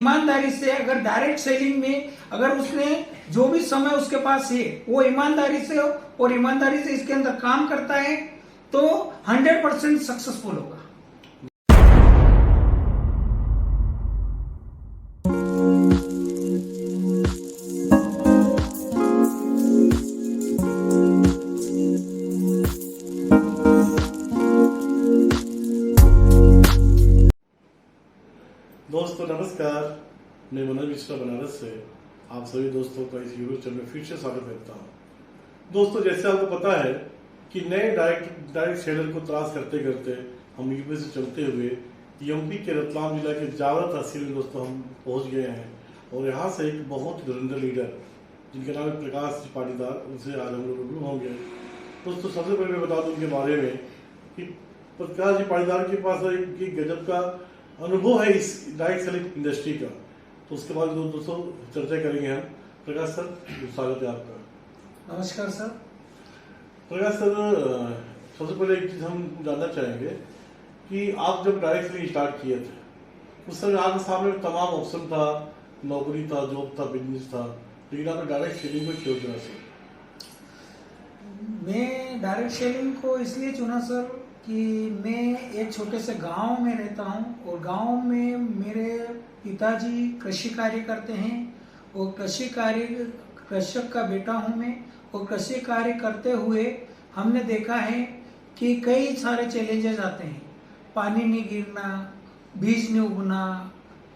ईमानदारी से अगर डायरेक्ट सेलिंग में अगर उसने जो भी समय उसके पास है वो ईमानदारी से और ईमानदारी से इसके अंदर काम करता है तो 100% सक्सेसफुल होगा। दोस्तों नमस्कार, मैं मनोज मिश्रा बनारस से आप सभी दोस्तों का इस यूट्यूब चैनल में फिर से स्वागत करता हूँ। दोस्तों जैसे आपको पता है कि नए डायरेक्ट सेलर को तलाश करते करते हम यूपी से चलते हुए एमपी के रतलाम जिला के जावरा तहसील में दोस्तों हम पहुँच गए हैं और यहाँ से एक बहुत धुरंधर लीडर जिनका नाम है प्रकाश पाटीदार, उनसे आज हम लोग रूबरू होंगे। दोस्तों सबसे पहले मैं बता दूं उनके बारे में कि प्रकाश जी पाटीदार के पास एक गजब का अनुभव है इस डायरेक्ट सेलिंग इंडस्ट्री का, तो उसके बाद दोस्तों चर्चा करेंगे हम। प्रकाश सर, स्वागत है आपका। नमस्कार सर। प्रकाश सर, सबसे पहले एक चीज हम जानना चाहेंगे कि आप जब डायरेक्ट सेलिंग स्टार्ट किए थे उस समय आपके सामने तमाम ऑप्शन था, नौकरी था, जॉब था, बिजनेस था, लेकिन आपने डायरेक्ट सेलिंग को क्यों चुना सर? मैं डायरेक्ट सेलिंग को इसलिए चुना सर कि मैं एक छोटे से गांव में रहता हूं और गांव में मेरे पिताजी कृषि कार्य करते हैं और कृषक का बेटा हूं मैं। और कृषि कार्य करते हुए हमने देखा है कि कई सारे चैलेंजेस आते हैं। पानी नहीं गिरना, बीज नहीं उगना,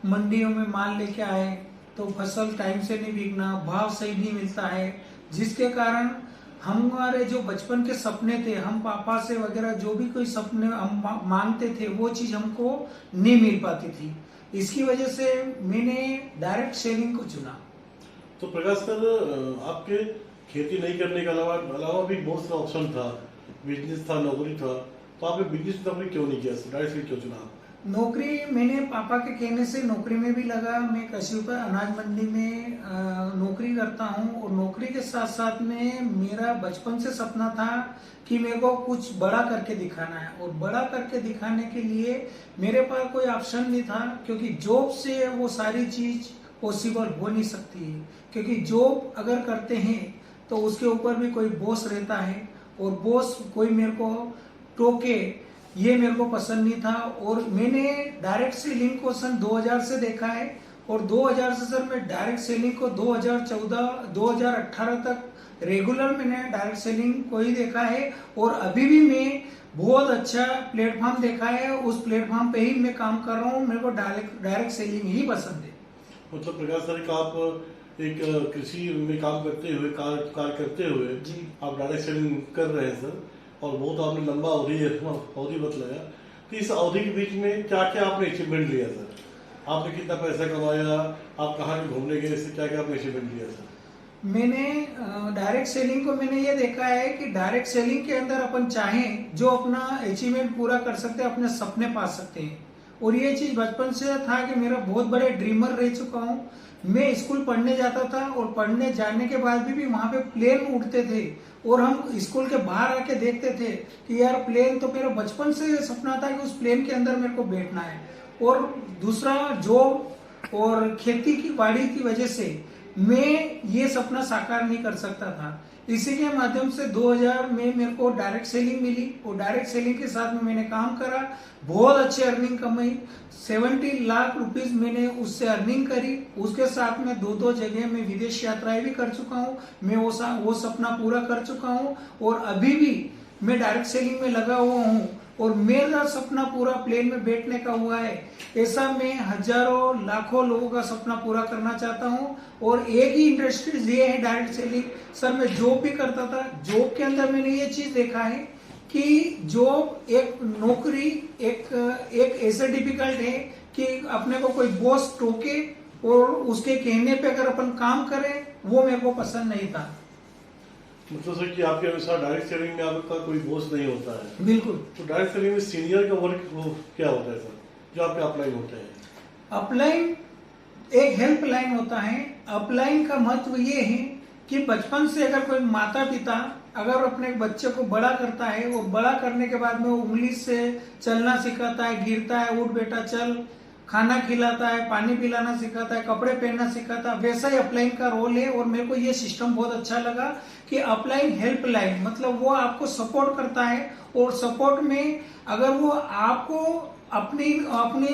मंडियों में माल लेके आए तो फसल टाइम से नहीं बिकना, भाव सही नहीं मिलता है, जिसके कारण हमारे जो बचपन के सपने थे, हम पापा से वगैरह जो भी कोई सपने हम मांगते थे वो चीज हमको नहीं मिल पाती थी। इसकी वजह से मैंने डायरेक्ट सेलिंग को चुना। तो प्रकाश सर, आपके खेती नहीं करने के अलावा भी बहुत सा ऑप्शन था, बिजनेस था, नौकरी था, तो आपने बिजनेस नौकरी क्यों नहीं किया, डायरेक्ट सेलिंग क्यों चुना? नौकरी मैंने पापा के कहने से नौकरी में भी लगा। मैं कृषि पर अनाज मंडी में नौकरी करता हूं और नौकरी के साथ साथ में मेरा बचपन से सपना था कि मेरे को कुछ बड़ा करके दिखाना है और बड़ा करके दिखाने के लिए मेरे पास कोई ऑप्शन नहीं था, क्योंकि जॉब से वो सारी चीज पॉसिबल हो नहीं सकती है। क्योंकि जॉब अगर करते हैं तो उसके ऊपर भी कोई बॉस रहता है और बॉस कोई मेरे को टोके, ये मेरे को पसंद नहीं था। और मैंने डायरेक्ट सेलिंग को सन 2000 से देखा है और 2000 से सर मैं डायरेक्ट सेलिंग को 2014-2018 तक रेगुलर मैंने डायरेक्ट सेलिंग को ही देखा है और अभी भी मैं बहुत अच्छा प्लेटफॉर्म देखा है, उस प्लेटफॉर्म पे ही मैं काम कर रहा हूँ। मेरे को डायरेक्ट सेलिंग ही पसंद है। मतलब प्रकाश सर, आप एक कृषि में काम करते हुए कार्य करते हुए जी आप डायरेक्ट सेलिंग कर रहे हैं सर, और बहुत आपने लंबा अवधि बतलाया। तो इस अवधि के बीच में क्या क्या आपने अचीवमेंट लिया सर? आपने कितना पैसा कमाया, आप कहाँ घूमने गए, इससे क्या क्या आपने अचीवमेंट लिया सर? मैंने डायरेक्ट सेलिंग को मैंने ये देखा है कि डायरेक्ट सेलिंग के अंदर अपन चाहें जो अपना अचीवमेंट पूरा कर सकते हैं, अपने सपने पा सकते हैं। और ये चीज बचपन से था कि मेरा बहुत बड़े ड्रीमर रह चुका हूँ। मैं स्कूल पढ़ने जाता था और पढ़ने जाने के बाद भी वहां पे प्लेन उड़ते थे और हम स्कूल के बाहर आके देखते थे कि यार प्लेन, तो मेरा बचपन से सपना था कि उस प्लेन के अंदर मेरे को बैठना है। और दूसरा जॉब और खेती की बाड़ी की वजह से मैं ये सपना साकार नहीं कर सकता था। इसी के माध्यम से 2000 में मेरे को डायरेक्ट सेलिंग मिली और डायरेक्ट सेलिंग के साथ में मैंने काम करा, बहुत अच्छी अर्निंग कमाई। 70 लाख रुपीस मैंने उससे अर्निंग करी। उसके साथ में दो जगह में विदेश यात्राएं भी कर चुका हूँ। मैं वो सपना पूरा कर चुका हूँ और अभी भी मैं डायरेक्ट सेलिंग में लगा हुआ हूँ और मेरा सपना पूरा प्लेन में बैठने का हुआ है। ऐसा मैं हजारों लाखों लोगों का सपना पूरा करना चाहता हूँ। और एक ही इंडस्ट्रीज ये है डायरेक्ट सेलिंग। सर मैं जॉब भी करता था, जॉब के अंदर मैंने ये चीज देखा है कि जॉब एक नौकरी एक ऐसे डिफिकल्ट है कि अपने को कोई बॉस टोके और उसके कहने पे अगर अपन काम करें, वो मेरे को पसंद नहीं था। मतलब सर कि आपके अनुसार डायरेक्ट सेलिंग में आपका कोई बॉस नहीं होता है? बिल्कुल। तो डायरेक्ट सेलिंग में सीनियर का वर्क क्या होता है सर, जो आपके अपलाइन होते हैं? अपलाइन एक हेल्पलाइन होता है। अपलाइन का महत्व ये है कि बचपन से अगर कोई माता पिता अगर अपने बच्चे को बड़ा करता है और बड़ा करने के बाद में उंगली से चलना सिखाता है, गिरता है, उठ बेटा चल, खाना खिलाता है, पानी पिलाना सिखाता है, कपड़े पहनना सिखाता है, वैसा ही अपलाइन का रोल है। और मेरे को ये सिस्टम बहुत अच्छा लगा कि अपलाइन हेल्पलाइन, मतलब वो आपको सपोर्ट करता है और सपोर्ट में अगर वो आपको अपने अपने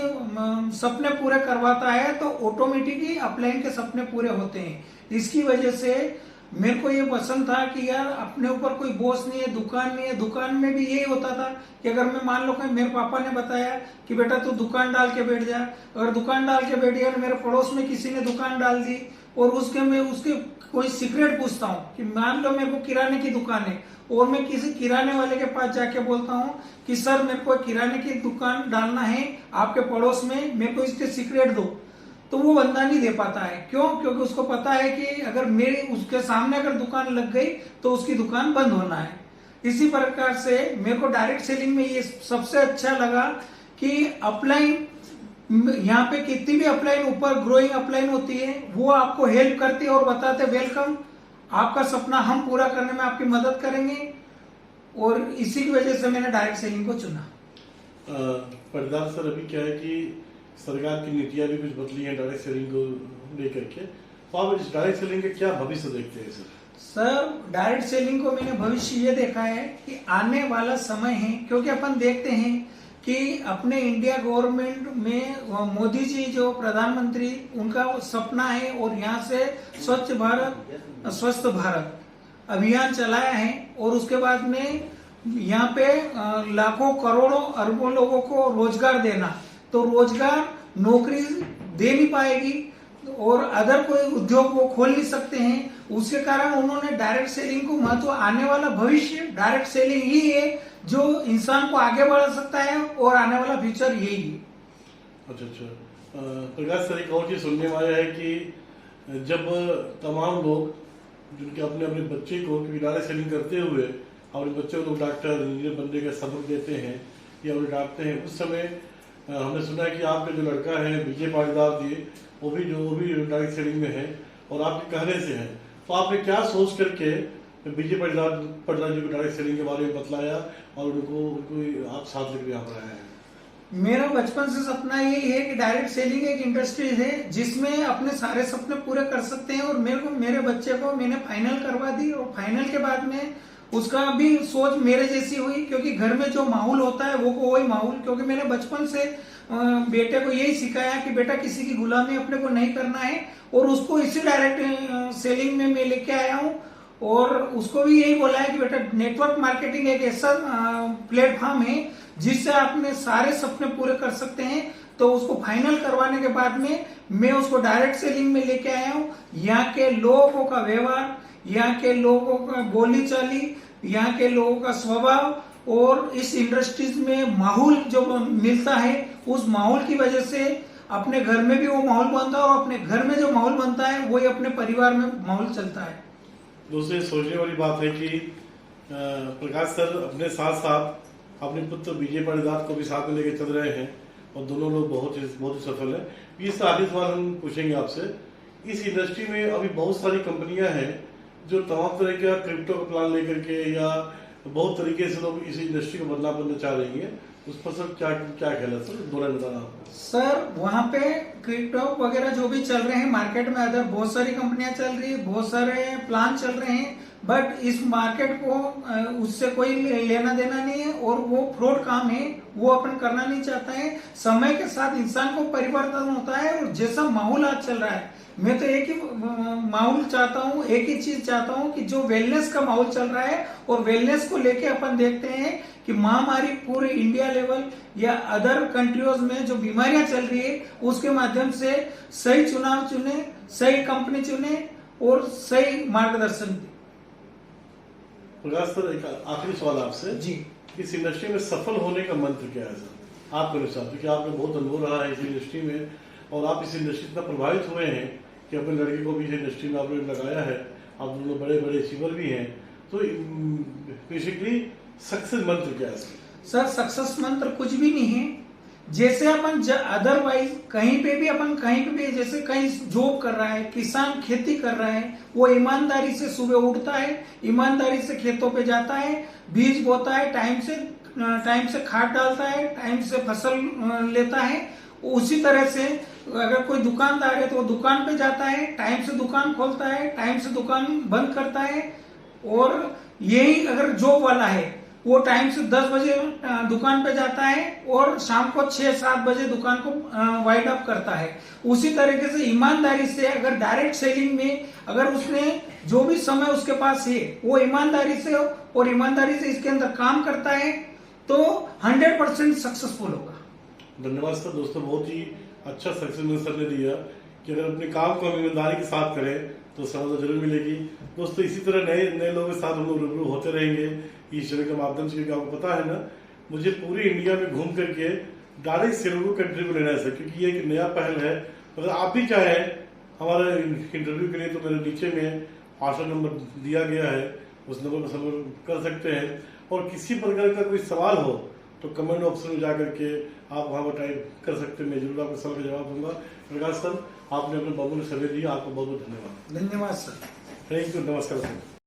सपने पूरे करवाता है तो ऑटोमेटिकली अपलाइन के सपने पूरे होते हैं। इसकी वजह से मेरे को ये पसंद था कि यार अपने ऊपर कोई बॉस नहीं है, दुकान नहीं है। दुकान में भी यही होता था कि अगर मैं मान लो कि मेरे पापा ने बताया कि बेटा तू दुकान डाल के बैठ जा, अगर दुकान डाल के बैठ गया, मेरे पड़ोस में किसी ने दुकान डाल दी और उसके कोई सीक्रेट पूछता हूँ कि मान लो मेरे को किराने की दुकान है और मैं किसी किराने वाले के पास जाके बोलता हूँ कि सर मेरे को किराने की दुकान डालना है आपके पड़ोस में, मेरे को इसके सीक्रेट दो, तो वो बंदा नहीं दे पाता है। क्यों? क्योंकि उसको पता है कि अगर मेरे उसके सामने अगर दुकान लग गई तो उसकी दुकान बंद होना है। इसी प्रकार से मेरे को डायरेक्ट सेलिंग में ये सबसे अच्छा लगा कि अपलाइन, यहाँ पे कितनी भी अपलाइन ऊपर ग्रोइंग अपलाइन होती है वो आपको हेल्प करती है और बताते वेलकम, आपका सपना हम पूरा करने में आपकी मदद करेंगे। और इसी की वजह से मैंने डायरेक्ट सेलिंग को चुना। पर्दार सर, अभी क्या है कि सरकार की नीतियां भी कुछ बदली हैं डायरेक्ट सेलिंग को लेकर के, तो आप इस डायरेक्ट सेलिंग के क्या भविष्य देखते हैं सर? सर डायरेक्ट सेलिंग को मैंने भविष्य ये देखा है कि आने वाला समय है, क्योंकि अपन देखते हैं कि अपने इंडिया गवर्नमेंट में मोदी जी जो प्रधानमंत्री, उनका सपना है और यहाँ से स्वच्छ भारत स्वस्थ भारत अभियान चलाया है और उसके बाद में यहाँ पे लाखों करोड़ों अरबों लोगों को रोजगार देना, तो रोजगार नौकरी दे नहीं पाएगी और अदर कोई उद्योग वो खोल नहीं सकते हैं। उसके कारण उन्होंने डायरेक्ट सेलिंग को महत्व, आने वाला भविष्य डायरेक्ट सेलिंग ही है जो इंसान को आगे बढ़ा सकता है और आने वाला फ्यूचर यही है। अच्छा, प्रकाश सर, एक और चीज सुनने में आया है कि जब तमाम लोग जिनके अपने अपने बच्चे को डायरेक्ट सेलिंग करते हुए अपने बच्चों को डॉक्टर इंजीनियर बनने का सबक देते हैं या उन्हें डांटते हैं, उस समय हमने सुना है कि आपका जो लड़का है विजय पाटीदार जी, वो भी डायरेक्ट सेलिंग में है और आपके कहने से है, तो आपने क्या सोच करके विजय पाटीदार जी को डायरेक्ट सेलिंग के बारे में बतलाया और उनको आप साथ लेकर यहाँ पर आए हैं? मेरा बचपन से सपना यही है कि डायरेक्ट सेलिंग एक इंडस्ट्री है जिसमें अपने सारे सपने पूरे कर सकते हैं। और मेरे बच्चे को मैंने फाइनल करवा दी और फाइनल के बाद में उसका भी सोच मेरे जैसी हुई, क्योंकि घर में जो माहौल होता है वो वही माहौल, क्योंकि मैंने बचपन से बेटे को यही सिखाया कि बेटा किसी की गुलामी अपने को नहीं करना है और उसको इसी डायरेक्ट सेलिंग में मैं लेके आया हूँ। और उसको भी यही बोला है कि बेटा नेटवर्क मार्केटिंग एक ऐसा प्लेटफॉर्म है जिससे आपने सारे सपने पूरे कर सकते हैं। तो उसको फाइनल करवाने के बाद में मैं उसको डायरेक्ट सेलिंग में लेके आया हूँ। यहाँ के लोगों का व्यवहार, यहाँ के लोगों का बोली चाली, यहाँ के लोगों का स्वभाव और इस इंडस्ट्रीज में माहौल जो मिलता है, उस माहौल की वजह से अपने घर में भी वो माहौल बनता है और अपने घर में जो माहौल बनता है वही अपने परिवार में माहौल चलता है। दोस्तों, सोचने वाली बात है कि प्रकाश सर अपने साथ साथ अपने पुत्र विजय पाटीदार को भी साथ में लेकर चल रहे हैं और दोनों लोग बहुत ही सफल हैं। इस आगे सवाल हम पूछेंगे आपसे, इस इंडस्ट्री में अभी बहुत सारी कंपनियां हैं जो तमाम तरह का क्रिप्टो का प्लान लेकर के या बहुत तरीके से लोग इस इंडस्ट्री को बदलाव करना चाह रही है, उस पर सर क्या ख्याल है सर? दोनों बताना आपको। सर वहाँ पे क्रिप्टो वगैरह जो भी चल रहे हैं मार्केट में, अदर बहुत सारी कंपनियां चल रही है, बहुत सारे प्लान चल रहे हैं, बट इस मार्केट को उससे कोई लेना देना नहीं है और वो फ्रॉड काम है, वो अपन करना नहीं चाहता है। समय के साथ इंसान को परिवर्तन होता है और जैसा माहौल आज चल रहा है, मैं तो एक ही माहौल चाहता हूँ, एक ही चीज चाहता हूँ कि जो वेलनेस का माहौल चल रहा है और वेलनेस को लेके अपन देखते हैं कि महामारी पूरे इंडिया लेवल या अदर कंट्रीज में जो बीमारियां चल रही है उसके माध्यम से सही चुनाव चुने, सही कंपनी चुने और सही मार्गदर्शन दे। प्रकाश सर, एक आखिरी सवाल आपसे जी, इस इंडस्ट्री में सफल होने का मंत्र क्या है सर आपके अनुसार? क्योंकि आपका बहुत अनुभव रहा है इस इंडस्ट्री में और आप इस इंडस्ट्री से प्रभावित हुए हैं कि अपने लड़के को भी इस इंडस्ट्री में आपने लगाया है, आप दोनों बड़े बड़े अचीवर भी हैं, तो बेसिकली सक्सेस मंत्र क्या है सर? सक्सेस मंत्र कुछ भी नहीं है। जैसे अपन अदरवाइज कहीं पे भी जैसे कहीं जॉब कर रहा है, किसान खेती कर रहा है, वो ईमानदारी से सुबह उठता है, ईमानदारी से खेतों पे जाता है, बीज बोता है, टाइम से खाद डालता है, टाइम से फसल लेता है उसी तरह से अगर कोई दुकानदार है तो वो दुकान पे जाता है, टाइम से दुकान खोलता है, टाइम से दुकान बंद करता है। और यही अगर जॉब वाला है वो टाइम से 10 बजे दुकान पे जाता है और शाम को 6-7 बजे दुकान को वाइड अप करता है। उसी तरीके से ईमानदारी से अगर डायरेक्ट सेलिंग में अगर उसने जो भी समय उसके पास है वो ईमानदारी से और ईमानदारी से इसके अंदर काम करता है तो 100% सक्सेसफुल होगा। धन्यवाद सर। दोस्तों बहुत ही अच्छा सक्सेस सर ने दिया कि अगर अपने काम को हम ईमानदारी के साथ करें तो सफलता जरूर मिलेगी। दोस्तों इसी तरह नए नए लोगों के साथ हम लोग रूबरू होते रहेंगे इस चैनल के माध्यम से, क्योंकि आपको पता है ना मुझे पूरी इंडिया में घूम करके डायरेक्ट सेलर को कंट्री को लेना है सर, क्योंकि ये एक नया पहल है। अगर आप भी चाहें हमारे इंटरव्यू के लिए तो मेरे नीचे में व्हाट्सएप नंबर दिया गया है, उस नंबर पर संपर्क कर सकते हैं। और किसी प्रकार का कोई सवाल हो तो कमेंट ऑप्शन में जा करके आप वहाँ पर टाइप कर सकते हैं, मैं जरूर आपके सवाल का जवाब दूंगा। प्रकाश सर आपने अपने बाबू ने समय दिया, आपको बहुत बहुत धन्यवाद। धन्यवाद सर। थैंक यू, नमस्कार सर।